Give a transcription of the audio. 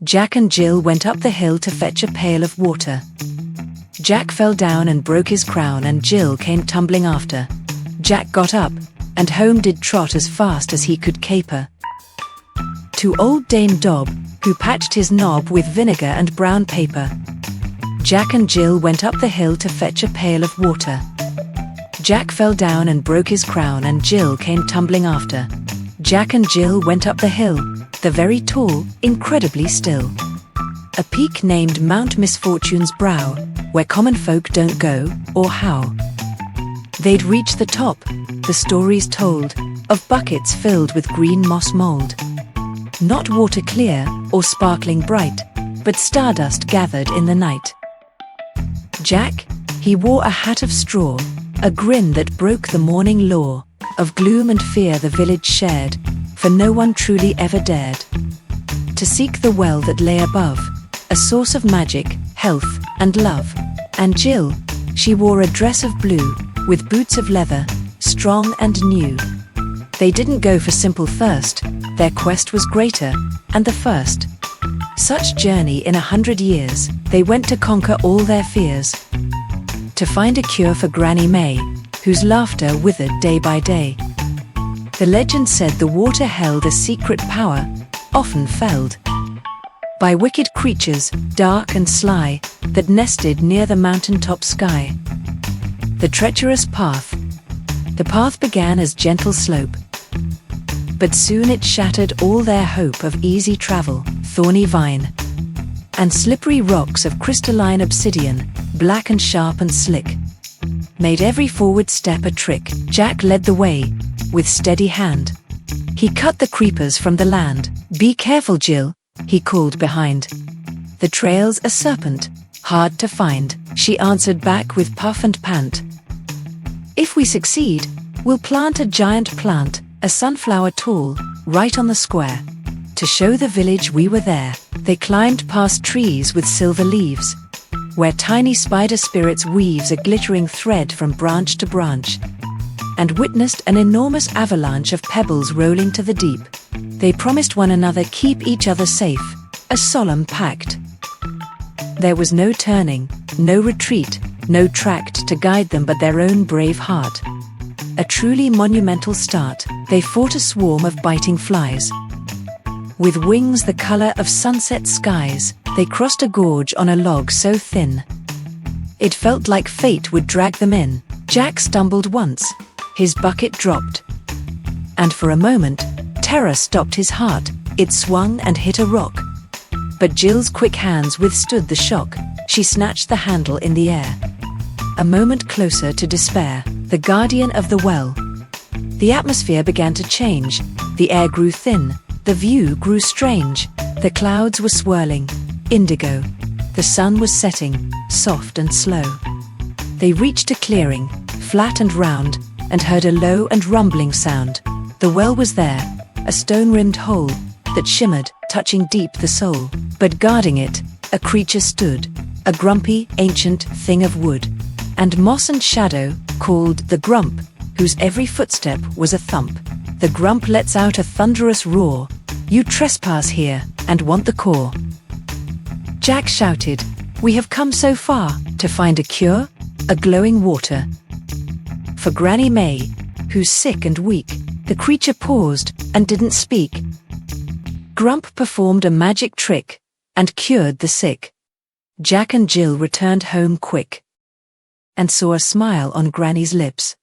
Jack and Jill went up the hill to fetch a pail of water. Jack fell down and broke his crown, and Jill came tumbling after. Jack got up, and home did trot as fast as he could caper, to old Dame Dob, who patched his knob with vinegar and brown paper. Jack and Jill went up the hill to fetch a pail of water. Jack fell down and broke his crown, and Jill came tumbling after. Jack and Jill went up the hill, the very tall, incredibly still. A peak named Mount Misfortune's brow, where common folk don't go, or how. They'd reach the top, the stories told, of buckets filled with green moss mold. Not water clear, or sparkling bright, but stardust gathered in the night. Jack, he wore a hat of straw, a grin that broke the morning law. Of gloom and fear the village shared, for no one truly ever dared to seek the well that lay above, a source of magic, health, and love. And Jill, she wore a dress of blue, with boots of leather, strong and new. They didn't go for simple thirst, their quest was greater, and the first such journey in 100 years. They went to conquer all their fears, to find a cure for Granny Mae, whose laughter withered day by day. The legend said the water held a secret power, often felled by wicked creatures, dark and sly, that nested near the mountaintop sky. The treacherous path. The path began as gentle slope, but soon it shattered all their hope of easy travel. Thorny vine and slippery rocks of crystalline obsidian, black and sharp and slick, made every forward step a trick. Jack led the way, with steady hand. He cut the creepers from the land. "Be careful, Jill," he called behind. "The trail's a serpent, hard to find," she answered back with puff and pant. "If we succeed, we'll plant a giant plant, a sunflower tall, right on the square, to show the village we were there." They climbed past trees with silver leaves, where tiny spider spirits weaves a glittering thread from branch to branch, and witnessed an enormous avalanche of pebbles rolling to the deep. They promised one another keep each other safe, a solemn pact. There was no turning, no retreat, no tract to guide them but their own brave heart. A truly monumental start. They fought a swarm of biting flies. With wings the color of sunset skies, they crossed a gorge on a log so thin it felt like fate would drag them in. Jack stumbled once, his bucket dropped, and for a moment, terror stopped his heart. It swung and hit a rock, but Jill's quick hands withstood the shock. She snatched the handle in the air. A moment closer to despair, the guardian of the well. The atmosphere began to change, the air grew thin, the view grew strange. The clouds were swirling, indigo. The sun was setting, soft and slow. They reached a clearing, flat and round, and heard a low and rumbling sound. The well was there, a stone-rimmed hole that shimmered, touching deep the soul. But guarding it, a creature stood, a grumpy, ancient thing of wood and moss and shadow, called the Grump, whose every footstep was a thump. The Grump lets out a thunderous roar. "You trespass here, and want the core." Jack shouted, "We have come so far, to find a cure, a glowing water for Granny Mae, who's sick and weak." The creature paused, and didn't speak. Grump performed a magic trick, and cured the sick. Jack and Jill returned home quick, and saw a smile on Granny's lips.